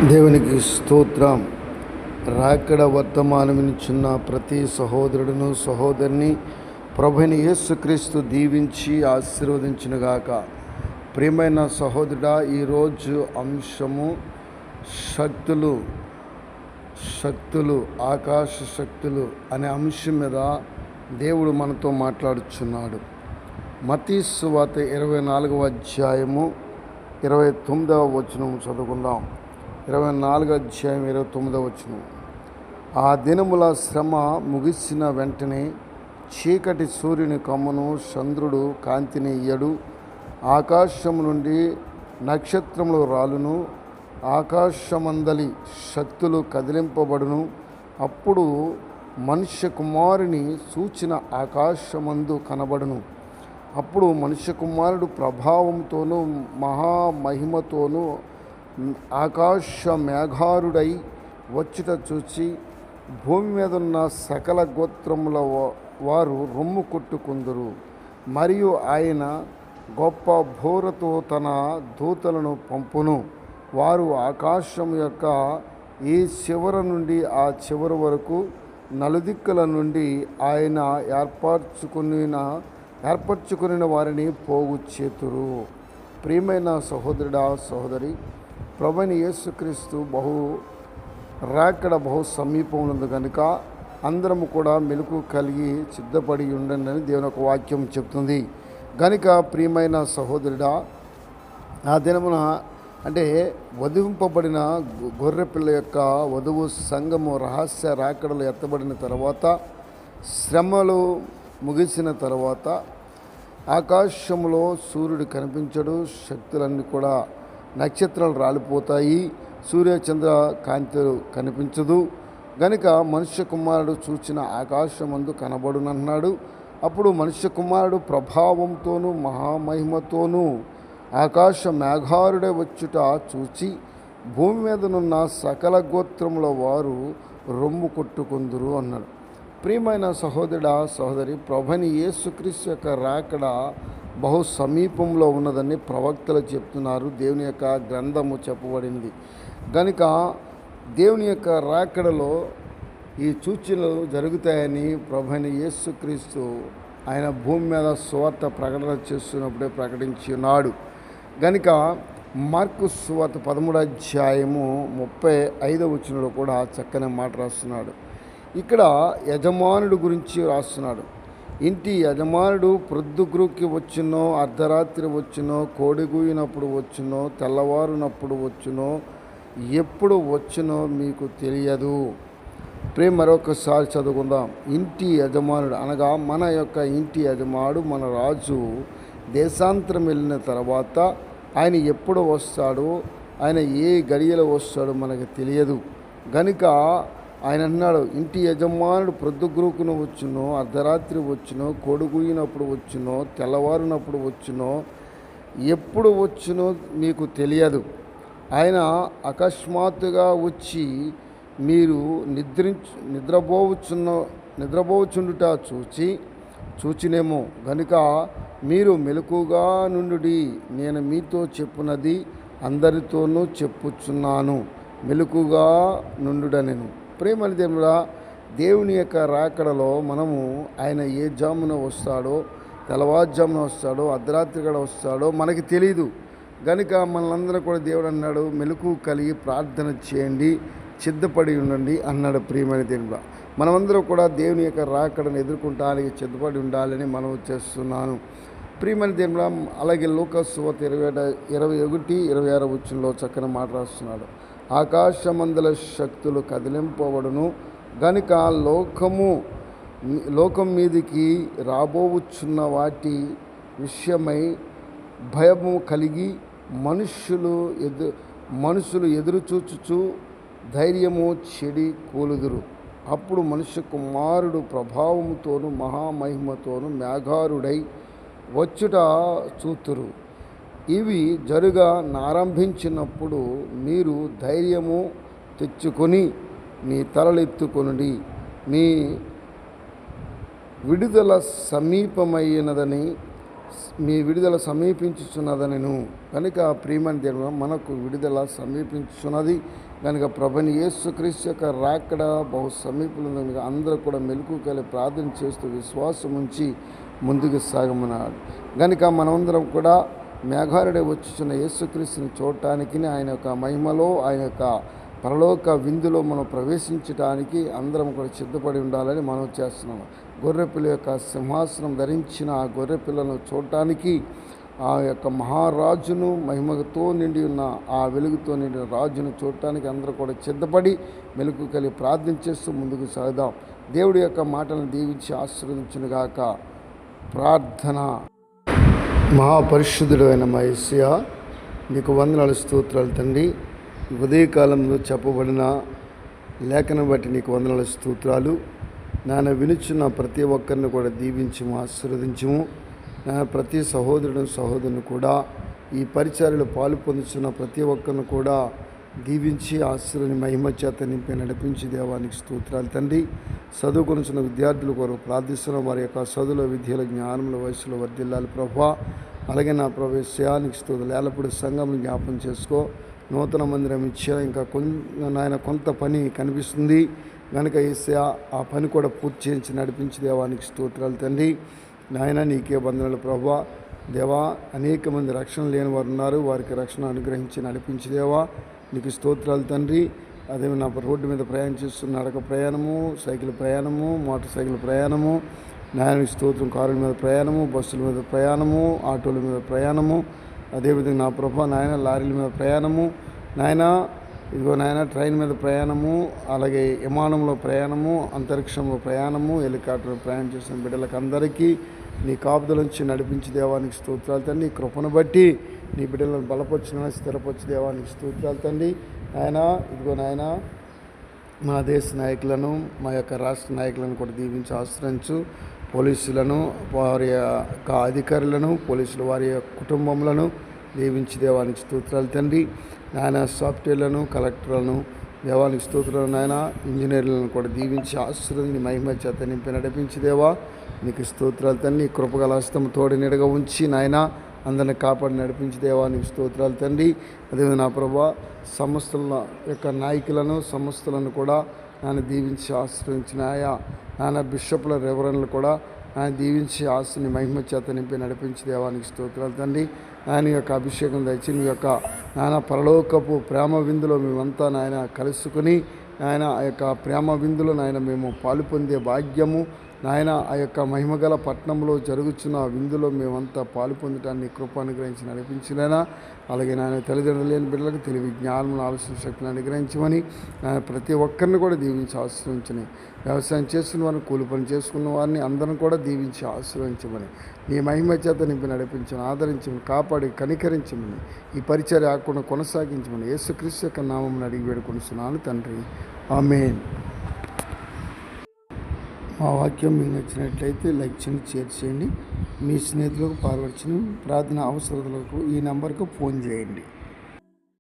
దేవునికి స్తోత్రం. రాకడ వర్తమానమిచ్చున్న ప్రతి సహోదరుడును సహోదరిని ప్రభువైన యేసుక్రీస్తు దీవించి ఆశీర్వదించునుగాక. ప్రియమైన సహోదరుడా, ఈరోజు అంశము శక్తులు ఆకాశ శక్తులు అనే అంశం మీద దేవుడు మనతో మాట్లాడుచున్నాడు. మత్తయి సువార్త 24వ అధ్యాయము 29వ వచనం చదువుకుందాం. 24వ అధ్యాయం 29వ వచనం. ఆ దినముల శ్రమ ముగిసిన వెంటనే చీకటి సూర్యుని కమ్మును, చంద్రుడు కాంతిని ఇయ్యడు, ఆకాశము నుండి నక్షత్రములు రాలును, ఆకాశమందలి శక్తులు కదిలింపబడును. అప్పుడు మనుష్య కుమారుని సూచన ఆకాశమందు కనబడును. అప్పుడు మనుష్య కుమారుడు ప్రభావంతోనూ మహామహిమతోనూ ఆకాశ మేఘారుడై వచ్చుట చూచి భూమి మీద ఉన్న సకల గోత్రముల వారు రొమ్ము కొట్టుకుందురు. మరియు ఆయన గొప్ప బోరతో తన దూతలను పంపును. వారు ఆకాశం యొక్క ఈ చివర నుండి ఆ చివరి వరకు నలుదిక్కుల నుండి ఆయన ఏర్పరచుకుని వారిని పోగు చేతురు. ప్రియమైన సహోదరుడా, సహోదరి, ప్రభువైన యేసుక్రీస్తు రాకడ బహు సమీపం ఉంది కనుక అందరము కూడా మెలకు కలిగి సిద్ధపడి ఉండండి అని దేవుని ఒక వాక్యం చెప్తుంది. కనుక ప్రియమైన సహోదరుడా, ఆ దినమున అంటే వధింపబడిన గొర్రెపిల్ల యొక్క వధువు సంఘము రహస్య రాకడలు ఎత్తబడిన తర్వాత, శ్రమలు ముగిసిన తర్వాత ఆకాశములో సూర్యుడు కనిపించడు, శక్తులన్నీ కూడా నక్షత్రాలు రాలిపోతాయి, సూర్యచంద్ర కాంతులు కనిపించదు. గనుక మనుష్య కుమారుడు చూచిన ఆకాశమందు కనబడునన్నాడు. అప్పుడు మనుష్య కుమారుడు ప్రభావంతోనూ మహామహిమతోనూ ఆకాశ మేఘారుడే వచ్చుట చూచి భూమి మీదనున్న సకల గోత్రముల వారు రొమ్ము కొట్టుకుందురు అన్నాడు. ప్రియమైన సహోదరుడా, సహోదరి, ప్రభువైన యేసుక్రీస్తు యొక్క రాకడ బహు సమీపంలో ఉన్నదని ప్రవక్తలు చెప్తున్నారు. దేవుని యొక్క గ్రంథము చెప్పబడింది. కనుక దేవుని యొక్క రాకడలో ఈ సూచనలు జరుగుతాయని ప్రభువైన యేసుక్రీస్తు ఆయన భూమి మీద సువార్త ప్రకటన చేస్తున్నప్పుడే ప్రకటించి ఉన్నాడు. కనుక మార్కు సువార్త 13వ అధ్యాయము 35వ వచనంలో కూడా చక్కని మాట రాస్తున్నాడు. ఇక్కడ యజమానుడు గురించి రాస్తున్నాడు. ఇంటి యజమానుడు ప్రొద్దుగురుకి వచ్చునో, అర్ధరాత్రి వచ్చునో, కోడిగూయినప్పుడు వచ్చునో, తెల్లవారునప్పుడు వచ్చునో, ఎప్పుడు వచ్చునో మీకు తెలియదు. మరొకసారి చదువుకుందాం. ఇంటి యజమానుడు అనగా మన యొక్క ఇంటి యజమానుడు, మన రాజు దేశాంతరం వెళ్ళిన తర్వాత ఆయన ఎప్పుడు వస్తాడో, ఆయన ఏ గడియలో వస్తాడో మనకు తెలియదు. కనుక ఆయన అన్నాడు, ఇంటి యజమానుడు ప్రొద్దుగురుకును వచ్చునో, అర్ధరాత్రి వచ్చునో, కొడుగుయినప్పుడు వచ్చునో, తెల్లవారునప్పుడు వచ్చునో, ఎప్పుడు వచ్చునో మీకు తెలియదు. ఆయన అకస్మాత్తుగా వచ్చి మీరు నిద్రపోవుచుండుట చూచినేమో. కనుక మీరు మెలకుగా నుండుడి, నేను మీతో చెప్పున్నది అందరితోనూ చెప్పుచున్నాను, మెలకుగా నుండుడనెను. ప్రేమని దేవుని యొక్క రాకడలో మనము ఆయన ఏ జామున వస్తాడో, తెల్లవారుజామున వస్తాడో, అర్ధరాత్రి కూడా వస్తాడో మనకి తెలియదు. కనుక మనలందరూ కూడా దేవుడు అన్నాడు, మెలకు కలిగి ప్రార్థన చేయండి, సిద్ధపడి ఉండండి అన్నాడు. ప్రియమైన దేవుడా, మనమందరూ కూడా దేవుని యొక్క రాకడను ఎదుర్కొంటానికి సిద్ధపడి ఉండాలని మనం చేస్తున్నాను. ప్రియమైన దేవుడా, అలాగే లూకా సువార్త 21-26 వచనంలో చక్కని మాట రాస్తున్నాడు. ఆకాశమందల శక్తులు కదిలింపబడును. గనుక లోకం మీదికి రాబోవుచున్న వాటి విషయమై భయము కలిగి మనుషులు ఎదురు చూచుచు ధైర్యము చెడి కూలుదురు. అప్పుడు మనుష్య కుమారుడు ప్రభావముతోనూ మహామహిమతోనూ మేఘారుడై వచ్చుట చూతురు. ఇవి నారంభించినప్పుడు మీరు ధైర్యము తెచ్చుకొని మీ తలలెత్తుకొనుడి, మీ విడుదల సమీపమైనదని మీ విడుదల సమీపించుచున్నదనెను. కనుక ప్రియమైన దేవుడు, మనకు విడుదల సమీపించుచున్నది కనుక ప్రభుని యేసుక్రీస్తు యొక్క రాకడ బహు సమీపంలో కనుక అందరూ కూడా మెలకువ కలిగి ప్రార్థన చేస్తూ విశ్వాసం ఉంచి ముందుకు సాగమన్నాడు. కనుక మనమందరం కూడా మేఘారుడే వచ్చుచున్న యేసుక్రీస్తుని చూడటానికి, ఆయన యొక్క మహిమలో, ఆయన యొక్క పరలోక విందులో మనం ప్రవేశించడానికి అందరం కూడా సిద్ధపడి ఉండాలని మనం చేస్తున్నాము. గొర్రెపిల్ల యొక్క సింహాసనం ధరించిన ఆ గొర్రెపిల్లను చూడటానికి, ఆ యొక్క మహారాజును, మహిమతో నిండి ఉన్న ఆ వెలుగుతో నిండిన రాజును చూడటానికి అందరూ కూడా సిద్ధపడి మెలకువ కలిగి ప్రార్థన చేస్తూ ముందుకు సాగుదాం. దేవుడి యొక్క మాటలను దీవించి ఆశీర్వదించునుగాక. ప్రార్థన. మహాపరిశుద్ధుడు అయిన మా యేసయ్యా, నీకు వందనాలు, స్తోత్రాలు తండ్రి. ఉదయకాలంలో చెప్పబడిన లేఖను బట్టి నీకు వందనాలు, స్తోత్రాలు. నాన్న వినుచున్న ప్రతి ఒక్కరిని కూడా దీవించము, ఆశీర్వదించము. నాన్న ప్రతి సహోదరుని కూడా ఈ పరిచర్యలో పాలు పొందుతున్న ప్రతి ఒక్కరిని కూడా దీవించి ఆశీర్వని మహిమ చేత నింపి నడిపించి దేవానికి స్తోత్రాలు తండ్రి. చదువుకొనుచున్న విద్యార్థుల కొరకు ప్రార్థిస్తున్న వారి యొక్క చదువుల, విద్యల, జ్ఞానముల, వయసులో వర్ధిల్లాలి ప్రభా. అలాగే నా ప్రవేశానికి స్తోత్రాలు. ఏలప్పుడు సంఘం జ్ఞాపం చేసుకో. నూతన మందిరం ఇచ్చా, ఇంకా నాయన కొంత పని కనిపిస్తుంది కనుక యేసయ్యా ఆ పని కూడా పూర్తి చేయించి నడిపించి దేవానికి స్తోత్రాలు తండ్రి. నాయన నీకే వందనాలు ప్రభా. దేవా, అనేక మంది రక్షణ లేని వారు ఉన్నారు, వారికి రక్షణ అనుగ్రహించి నడిపించి దేవా నీకు స్తోత్రాలు తండ్రి. అదే నా రోడ్డు మీద ప్రయాణం చేస్తున్న నడక ప్రయాణము, సైకిల్ ప్రయాణము, మోటార్ సైకిల్ ప్రయాణము, నాయనకి స్తోత్రం, కారుల మీద ప్రయాణము, బస్సుల మీద ప్రయాణము, ఆటోల మీద ప్రయాణము, అదేవిధంగా నా ప్రభా నాయన లారీల మీద ప్రయాణము, నాయన ఇదిగో నాయన ట్రైన్ మీద ప్రయాణము, అలాగే విమానంలో ప్రయాణము, అంతరిక్షంలో ప్రయాణము, హెలికాప్టర్లో ప్రయాణం చేసిన బిడ్డలకు అందరికీ నీ కాపుదల నుంచి నడిపించి దేవానికి స్తోత్రాలు తండ్రి. నీ కృపను బట్టి నీ బిడ్డలను బలపరిచిన స్థిరపరిచి దేవానికి స్తోత్రాలు తండ్రి. నాయన ఇదిగో నాయన మా దేశ నాయకులను, మా యొక్క రాష్ట్ర నాయకులను కూడా దీవించి ఆశ్రయించు. పోలీసులను, వారి యొక్క అధికారులను, పోలీసులు వారి యొక్క కుటుంబములను దీవించి దేవానికి స్తోత్రాలు తండ్రి. నాయన సాఫ్ట్వేర్లను, కలెక్టర్లను దేవానికి స్తోత్రాలు. నాయన ఇంజనీర్లను కూడా దీవించి ఆశీర్వదించి మహిమ చేత నింపి నడిపించి దేవా నీకు స్తోత్రాలు తండ్రి. కృపగల హస్తం తోడి నీడగా ఉంచి నాయన అందరిని కాపాడి నడిపించి దేవానికి స్తోత్రాలు తండ్రి. అదేవిధంగా నా ప్రభా సంస్థల యొక్క నాయకులను, సంస్థలను కూడా నాన్న దీవించి ఆశ్రయించిన నాన్న బిషప్ల, రెవరెండ్లు కూడా ఆయన దీవించి ఆశని మహిమ చేత నింపి నడిపించి దేవానికి స్తోత్రాలు తండ్రి. ఆయన యొక్క అభిషేకం దయచి నీ యొక్క నాయన పరలోకపు ప్రేమ విందులో మేమంతా నాయన కలుసుకుని నాయన ఆ యొక్క ప్రేమ విందులో నాయన మేము పాలు పొందే భాగ్యము నాయన ఆ యొక్క మహిమగల పట్టణంలో జరుగుతున్న విందులో మేమంతా పాలు పొందటాన్ని కృప అనుగ్రహించి నడిపించినైనా. అలాగే నాయన తల్లిదండ్రులు లేని బిడ్డలకు తెలివి, జ్ఞానం, ఆలోచన శక్తిని అనుగ్రహించమని నాయన ప్రతి ఒక్కరిని కూడా దీవించి ఆశ్రయించని. వ్యవసాయం చేస్తున్న వారిని, కూలి పని చేసుకున్న వారిని అందరం కూడా దీవించి ఆశ్రయించమని, నీ మహిమ చేత నింపి నడిపించమని, ఆదరించమని, కాపాడి కనికరించమని, ఈ పరిచర్య ఆకుండా కొనసాగించమని యేసుక్రీస్తు యొక్క నామమున అడిగి వేడుకొనుచున్నాను తండ్రి. ఆమేన్. మా వాక్యం మీకు నచ్చినట్లయితే లైక్ చేయండి, షేర్ చేయండి. మీ స్నేహితులకు, పాల్గొని ప్రార్థన అవసరాలకు ఈ నంబర్కు ఫోన్ చేయండి.